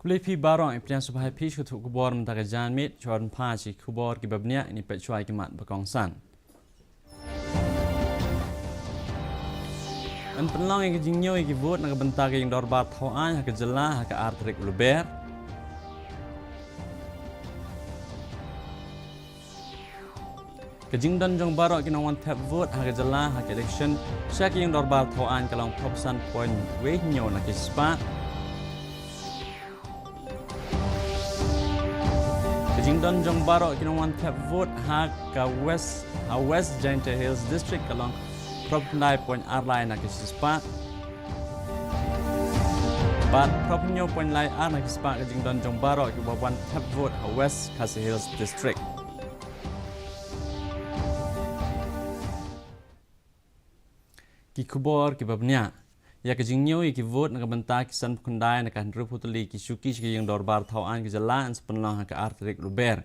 Kulipi barang yang supaya pish kutuk kubor mentaka janmit cuaran paci kubor kibabnya ini pecuai kimat berkongsan. An penlang yang kejingnyo yang kibut nak bentaka yang dorbat tauan hak jelah hak artrik luber. Kejing dan jong barok kinawan tap vote hak jelah hak election syak yang dorbat tauan kalong propesan point wehnyo nak ispat. Jingdon jong barok kinawan tap vote hak West Giant Hills District kalong propnai point arlai nak ispat. Bat propnyo point lai ar nak ispat jingdon jong barok kibawan tap vote West KHASI Hills District. Kikubor kibabnya. Ya kejingnyo iki vote nak bentak kisan kundai nak handrup hutuli kisuki yang dorbar tauan kejalan sepenuh ke artrik luber.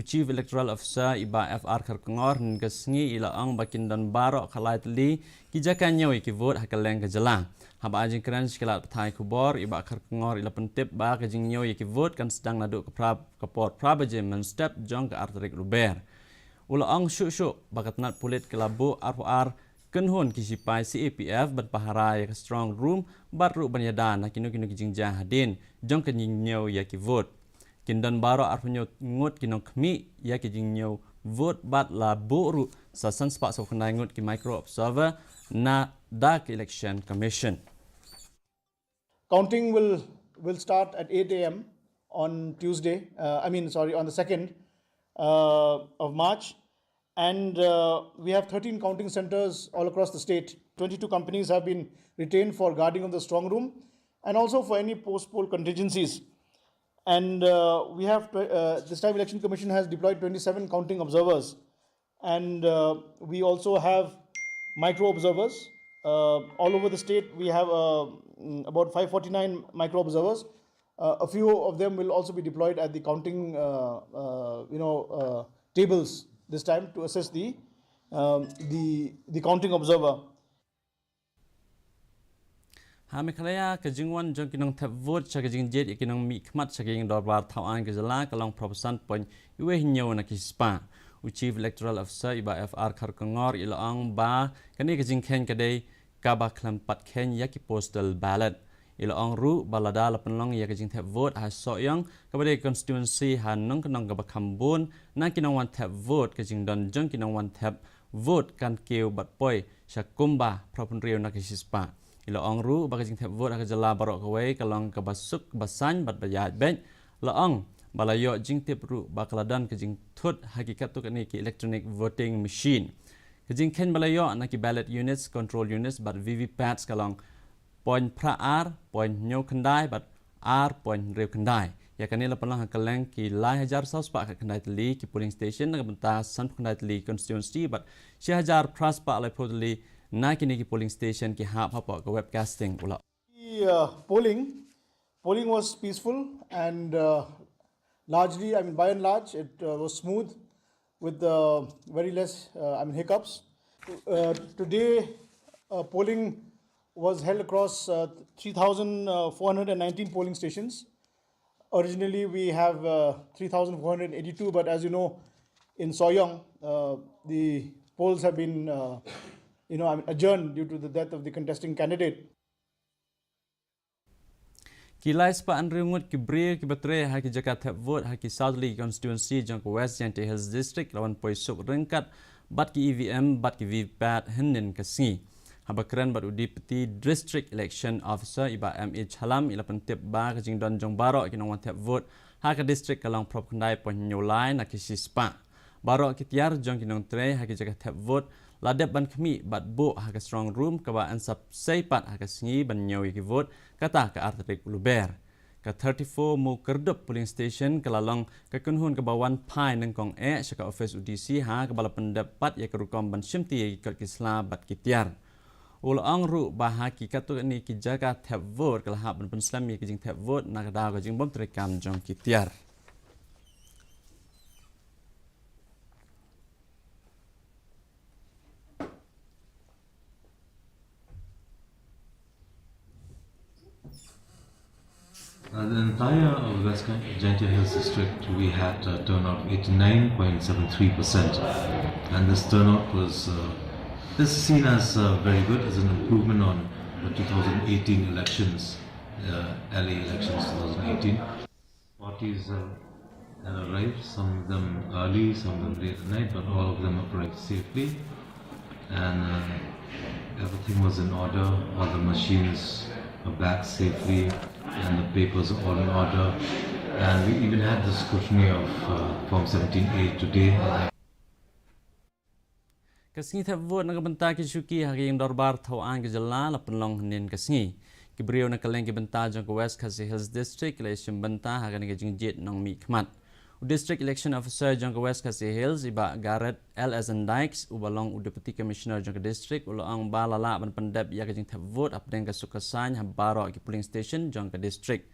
Chief Electoral Officer iba FR Karkongor ngesengi ila ang bakin dan barok kalai teli kijakanyo iki vote hakaleng kejalan. Haba ajing keren sekelat petai kubor iba Karkongor ila pentip ba kejingnyo iki vote kan sedang naduk ke port prabaje menstep jong ke artrik luber. Ula ang syuk bakat nat pulit kelabu RR Kenhon kisipai CAPF berpahara ya strong room baru banyadan nak kinu kijingjah hadin jong kenyingnyo ya ki vote kindan baro arpunyo ngut kinong kmi ya kijingnyo vote bat la boru sa sanspak so kena ngut ki micro observer na dak election commission. Counting will start at 8 a.m. on Tuesday. On the 2nd of March. And we have 13 counting centers all across the state. 22 companies have been retained for guarding of the strong room and also for any post-poll contingencies. And we have, this time Election Commission has deployed 27 counting observers. And we also have micro observers. All over the state, we have about 549 micro observers. A few of them will also be deployed at the counting tables this time to assess the counting observer. Meghalaya kejingwan jong kinong tap vote sa kejing jet kinong mikmat sa kejing dorbar tauan kejala kalong propesan point iwe hinyo na kispa. Chief Electoral Officer iba FR Karkongor ilaang ba kani kejing ken kadai kaba klampat ken yaki postal ballot. Ilaang ru balada lapenlong ya kejing tap vote ha soyang kabade constituency ha nong kenong kaba kambun na kinong wan tap vote kejing don jong kinong wan tap vote kan keu bat poi syakumba propun rio na kisispa. Ilaang ru ba kejing tap vote ha kejala barok kawai kalong kabasuk basan bat bayat ben laang balayo jing tip ru bakaladan kejing tut hakikat tu kani ki electronic voting machine. Kejing ken balayo na ki ballot units control units bat VVPATs kalong point pra R, point nyo kendai, but R point rew kendai. Ya kanila palang hakaleng ki lai hajar saus pak kendai teli ki polling station nak bentas san kendai teli constituency, but si hajar pras pak lai poteli na kini ki polling station ki hap hapa ke webcasting pula. Polling was peaceful and largely, by and large, it was smooth with very less hiccups. Today, polling was held across 3,419 polling stations. Originally, we have 3,482, but as you know, in Soyang, the polls have been adjourned due to the death of the contesting candidate. Kilai sepa anrungut ki brir ki batre ha ki Jakarta tap vote ha ki Southley constituency jang West Giant Hills District lawan poisuk rengkat bat ki EVM bat ki VVPAT henin kesingi. Habakran bat udi peti district election officer iba MA Chalam ila pentip ba kejing don jong barok kinong wan tap vote ha ka district kalong prop kendai pon nyolai na kisispa. Barok kitiar jong kinong tre ha ki Jakarta tap vote ladep ban kemi bat bo ha ka strong room ka ba ansap seipat ha ka singi ban nyawi ki vote kata ka artrik luber. Ka 34 mu kerdup polling station kalalong ka kunhun ka bawan pai nang kong sa ka office UDC ha ka bala pendapat ya kerukom ban simti ya ikut kisla bat kitiar. Ulang ru bahaki katu ni ki jaga tap vote kalau hab ben Islam ki jing tap vote nak dah ka jing bom terekam jong kitiar. The entire West Jaintia Hills district, we had a turnout of 89.73%, and this turnout was this is seen as very good, as an improvement on the 2018 elections, LA elections 2018. Parties had arrived, some of them early, some of them late at night, but all of them arrived safely, and everything was in order. All the machines are back safely, and the papers are all in order. And we even had the scrutiny of Form 17A today. Kasngi thavot nagabanta ki shuki haging dorbar thau ang jala la penlong nin kasngi. Kibrio na kaleng ki banta jong West KHASI Hills District election banta hagan ga jingjet nong mi khmat. District Election Officer jong West KHASI Hills iba Garrett L. Dykes ubalong Deputy Commissioner jong District ulang balala ban pendap ya kajing thavot apdeng ka sukasan habaro ki polling station jong district.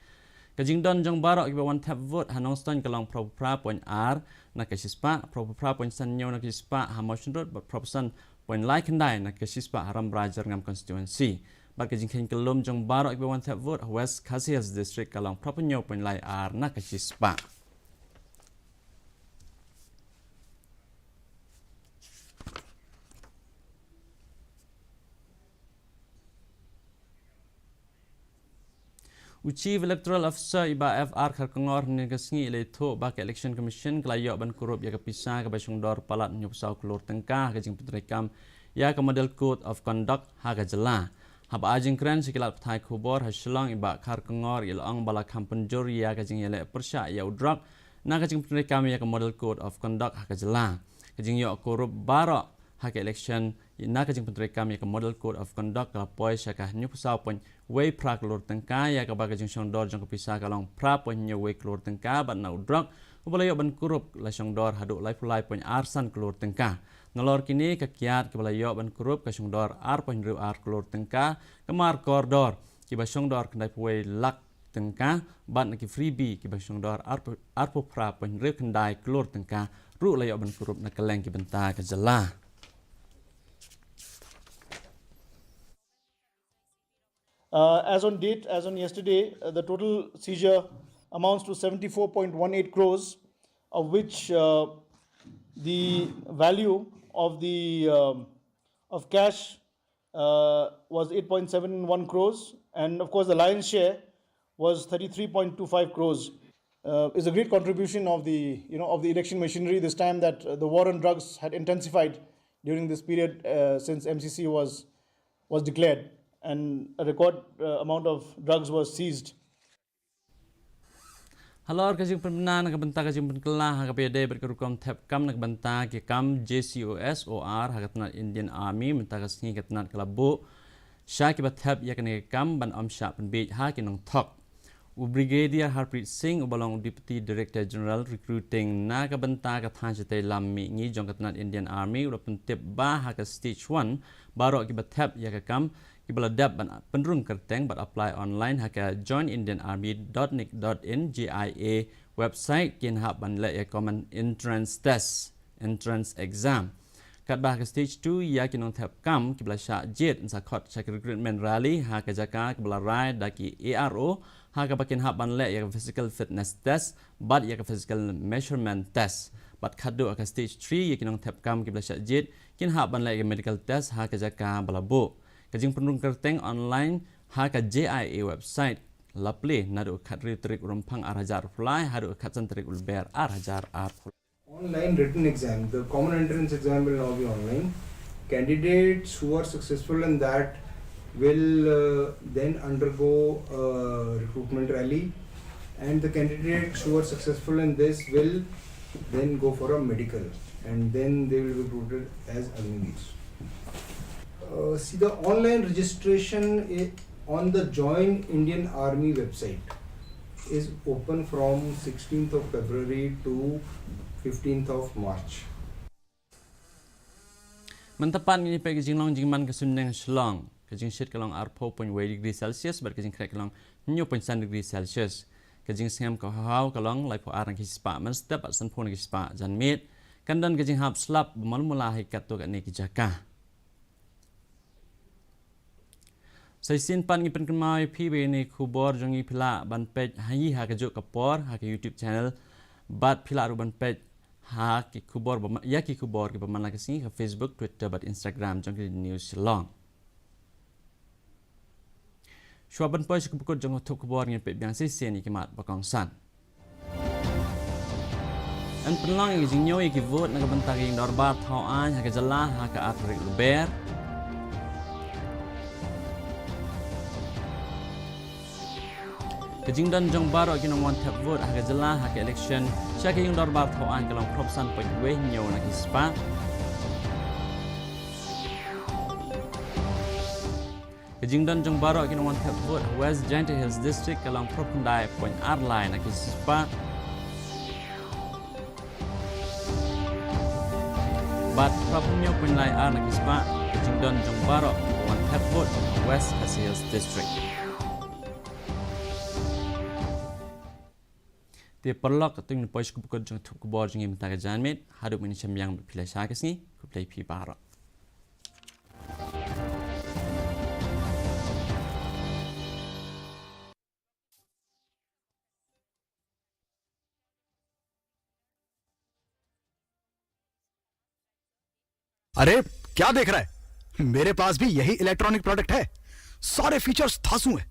Kajing don jong baro ki bawan thavot hanong ston kalong propra point R na kasispa propra point sanyo na kasispa ha motion road proposan point like kendai na kasispa haram brajar ngam constituency. Bat kajing khen kalom jong baro ki bawan thavot West KHASI Hills District kalong propanyo point like R na kasispa. Chief Electoral Officer iba FR Kharkongor negasngi eleto bak Election Commission kelayo ban kurup ya kapisa ka basung dor palat nyupsau kelur tengkah ka jing petrekam ya ka model code of conduct ha ka jela haba ajing kren sikilat pthai khubor haslong iba Kharkongor ilong bala kampenjur ya ka jing ele persya ya udrak na ka jing petrekam ya ka model code of conduct ha ka jela ka jing yo kurup barok hak election na kajing pentrekam ya model code of conduct kala poi syakah nyu pusau pon way pra kelur tengka ya ka bagajing songdor jong kapisa kalong pra pon nyu way kelur tengka ban na udrak ubalayo ban kurup la songdor haduk lai pulai pon arsan kelur tengka ngalor kini kakiat kebalayo ban kurup ka songdor ar pon ru ar kelur tengka kemar kordor ki ba songdor kendai puai lak tengka ban ki freebie ki ba songdor ar po pra pon ru kendai kelur tengka ru layo ban kurup na keleng ki benta ka jela. As on date, as on yesterday, the total seizure amounts to 74.18 crores, of which the value of the of cash was 8.71 crores, and of course the lion's share was 33.25 crores. Is a great contribution of the of the election machinery this time that the war on drugs had intensified during this period since MCC was declared, and a record amount of drugs was seized. Halor kajing pemna nakabenta kajing penkelah hakapede berkerukom tap kam nakabenta ke kam JCOSOR hakatnat Indian Army menta kasngi katnat kalabu syaki batap yakane kam ban amsha penbej hakinong thok. Brigadier Harpreet Singh ubalong Deputy Director General Recruiting nakabenta kathan jete lammi ngi jong katnat Indian Army udah pentip bah haka stage 1 baro kibatap yakakam Kibaladap ban penrung kerteng but apply online haka joinindianarmy.nic.in GIA website kin hab ban le common entrance test entrance exam kat bah ke stage 2 ya kinong thap kam kibla sha jet sa khot sa recruitment rally haka jaka kibla rai daki ARO haka bakin hab ban le ya physical fitness test but ya physical measurement test but khadu ka stage 3 ya kinong thap kam kibla sha jet kin hab ban le medical test haka jaka balabu kajing penrung kerteng online haka JIA website laple nadu khatri trik rumpang arhajar fly hadu khatsan trik ulber arhajar ar online written exam. The common entrance exam will now be online. Candidates who are successful in that will then undergo a recruitment rally, and the candidates who are successful in this will then go for a medical, and then they will be recruited as agniveers. See, the online registration on the Join Indian Army website is open from 16th of February to 15th of March. Mentepan ini pagi jinglong jingman kesundeng selong kajing shit kalong arpo.1 degree Celsius bar kajing krek kalong 9.1 degree Celsius kajing sengam ko hau kalong lai po arang kispa man step at san pon kispa jan mit kandan kajing hap slap bemal mula hikat to kat ni kijaka. Saisin pan ngi pen kemai pi be ni khubor jongi phila ban page hai ha ke jo kapor ha ke YouTube channel bat phila ru ban page ha ki khubor ba ya ki khubor ke pamana ke sing ha Facebook Twitter bat Instagram jongi news long Shwaban page ke pukut jong thuk khubor ngi pe byang sai ni ke mat ba kong san An penlang ngi jing nyoy ki vote na ka bantag ing dorbar thau an ha ke jala ha ka atrik luber Kejing dan jong baro kinong wan tap vote ha jala ha ke election sya ke yung dorbar thau an kalong propsan point we nyo na kispa Kejing dan jong baro kinong wan tap vote West Giant Hills District kalong propundai point arlai na kispa Bat propumyo point lai ar na kispa Kejing dan jong baro wan tap vote West Hills District Dia perlok tu ni pois kubukod jeng tup kubor jeng imta ke janmet haduk meni semyang pilih syakes ni kuplay pi bara. अरे क्या देख रहा है मेरे पास भी यही electronic product है सारे फीचर्स धांसू हैं